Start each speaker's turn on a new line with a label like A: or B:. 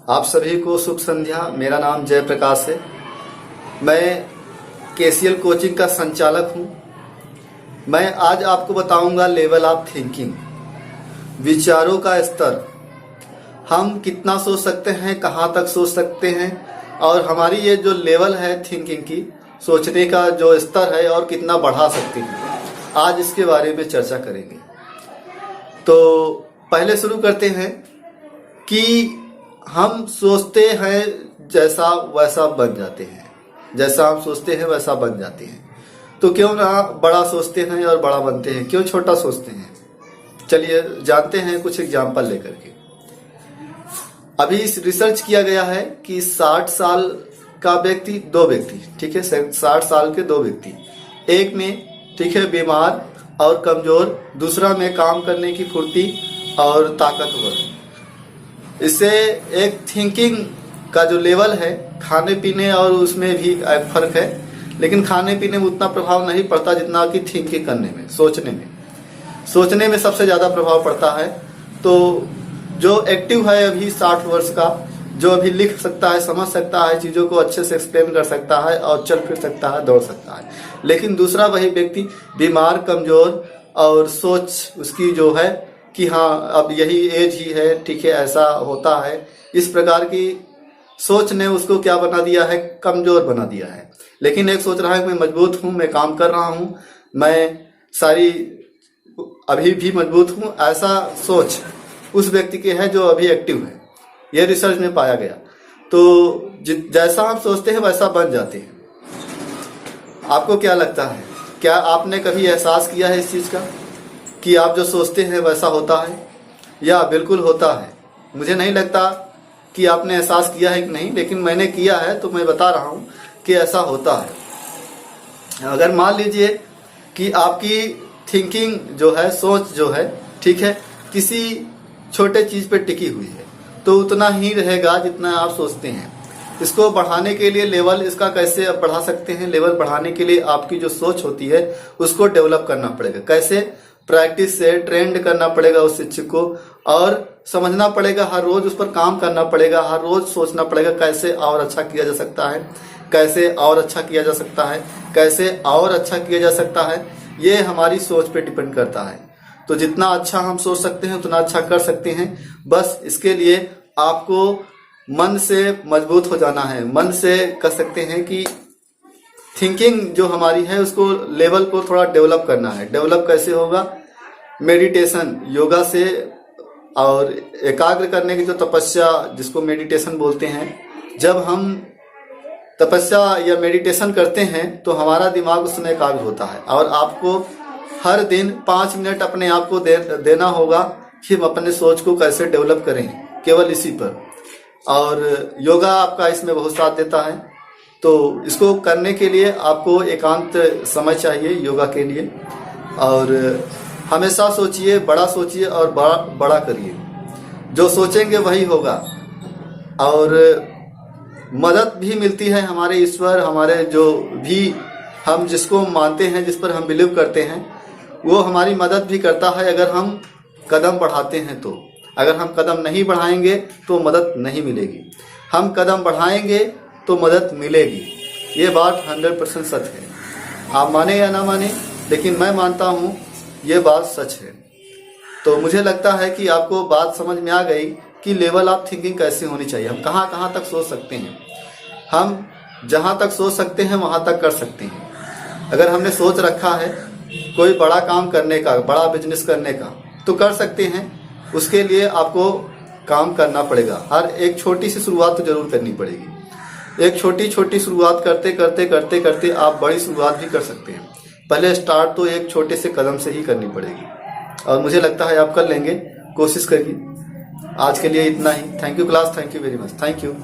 A: आप सभी को शुभ संध्या। मेरा नाम जयप्रकाश है। मैं केसीएल कोचिंग का संचालक हूं। मैं आज आपको बताऊंगा लेवल ऑफ थिंकिंग, विचारों का स्तर। हम कितना सोच सकते हैं, कहां तक सोच सकते हैं, और हमारी ये जो लेवल है थिंकिंग की, सोचने का जो स्तर है, और कितना बढ़ा सकते हैं, आज इसके बारे में चर्चा करेंगे। तो पहले शुरू करते हैं कि हम सोचते हैं जैसा वैसा बन जाते हैं। जैसा हम सोचते हैं वैसा बन जाते हैं। तो क्यों ना बड़ा सोचते हैं और बड़ा बनते हैं, क्यों छोटा सोचते हैं? चलिए जानते हैं कुछ एग्जाम्पल लेकर के। अभी रिसर्च किया गया है कि 60 साल का व्यक्ति, दो व्यक्ति, ठीक है, 60 साल के दो व्यक्ति, एक में ठीक है बीमार और कमजोर, दूसरा में काम करने की फुर्ती और ताकतवर। इससे एक थिंकिंग का जो लेवल है, खाने पीने और उसमें भी एक फर्क है, लेकिन खाने पीने में उतना प्रभाव नहीं पड़ता जितना कि थिंकिंग करने में, सोचने में सबसे ज्यादा प्रभाव पड़ता है। तो जो एक्टिव है अभी 60 वर्ष का, जो अभी लिख सकता है, समझ सकता है, चीजों को अच्छे से एक्सप्लेन कर सकता है और चल फिर सकता है, दौड़ सकता है, लेकिन दूसरा वही व्यक्ति बीमार, कमजोर, और सोच उसकी जो है कि हाँ अब यही एज ही है, ठीक है, ऐसा होता है, इस प्रकार की सोच ने उसको क्या बना दिया है, कमजोर बना दिया है। लेकिन एक सोच रहा है मैं मजबूत हूं, मैं काम कर रहा हूं, मैं सारी अभी भी मजबूत हूं, ऐसा सोच उस व्यक्ति के है जो अभी एक्टिव है। यह रिसर्च में पाया गया। तो जैसा हम सोचते हैं वैसा बन जाते हैं। आपको क्या लगता है, क्या आपने कभी एहसास किया है इस चीज का कि आप जो सोचते हैं वैसा होता है, या बिल्कुल होता है? मुझे नहीं लगता कि आपने एहसास किया है कि नहीं, लेकिन मैंने किया है तो मैं बता रहा हूं कि ऐसा होता है। अगर मान लीजिए कि आपकी थिंकिंग जो है, सोच जो है, ठीक है, किसी छोटे चीज पे टिकी हुई है, तो उतना ही रहेगा जितना आप सोचते हैं। इसको बढ़ाने के लिए लेवल इसका कैसे बढ़ा सकते हैं? लेवल बढ़ाने के लिए आपकी जो सोच होती है उसको डेवलप करना पड़ेगा। कैसे? प्रैक्टिस से ट्रेंड करना पड़ेगा उस शिक्षक को, और समझना पड़ेगा, हर रोज उस पर काम करना पड़ेगा, हर रोज सोचना पड़ेगा कैसे और अच्छा किया जा सकता है, कैसे और अच्छा किया जा सकता है, कैसे और अच्छा किया जा सकता है। ये हमारी सोच पे डिपेंड करता है। तो जितना अच्छा हम सोच सकते हैं उतना अच्छा कर सकते हैं। बस इसके लिए आपको मन से मजबूत हो जाना है। मन से कर सकते हैं कि थिंकिंग जो हमारी है उसको, लेवल को थोड़ा डेवलप करना है। डेवलप कैसे होगा? मेडिटेशन, योगा से, और एकाग्र करने की जो तपस्या जिसको मेडिटेशन बोलते हैं। जब हम तपस्या या मेडिटेशन करते हैं तो हमारा दिमाग उस समय एकाग्र होता है, और आपको हर दिन 5 मिनट अपने आप को देना होगा कि हम अपने सोच को कैसे डेवलप करें, केवल इसी पर। और योगा आपका इसमें बहुत साथ देता है। तो इसको करने के लिए आपको एकांत समय चाहिए योगा के लिए। और हमेशा सोचिए, बड़ा सोचिए और बड़ा करिए। जो सोचेंगे वही होगा। और मदद भी मिलती है हमारे ईश्वर, हमारे जो भी हम जिसको मानते हैं, जिस पर हम बिलीव करते हैं, वो हमारी मदद भी करता है अगर हम कदम बढ़ाते हैं तो। अगर हम कदम नहीं बढ़ाएंगे तो मदद नहीं मिलेगी। हम कदम बढ़ाएंगे तो मदद मिलेगी। ये बात 100% सच है। आप माने या ना माने, लेकिन मैं मानता हूँ ये बात सच है। तो मुझे लगता है कि आपको बात समझ में आ गई कि लेवल ऑफ थिंकिंग कैसे होनी चाहिए। हम कहाँ कहाँ तक सोच सकते हैं। हम जहाँ तक सोच सकते हैं वहाँ तक कर सकते हैं। अगर हमने सोच रखा है कोई बड़ा काम करने का, बड़ा बिजनेस करने का, तो कर सकते हैं। उसके लिए आपको काम करना पड़ेगा। हर एक छोटी सी शुरुआत तो जरूर करनी पड़ेगी। एक छोटी छोटी शुरुआत करते करते करते करते आप बड़ी शुरुआत भी कर सकते हैं। पहले स्टार्ट तो एक छोटे से कदम से ही करनी पड़ेगी, और मुझे लगता है आप कर लेंगे। कोशिश करिए। आज के लिए इतना ही। Thank you class, thank you very much, thank you.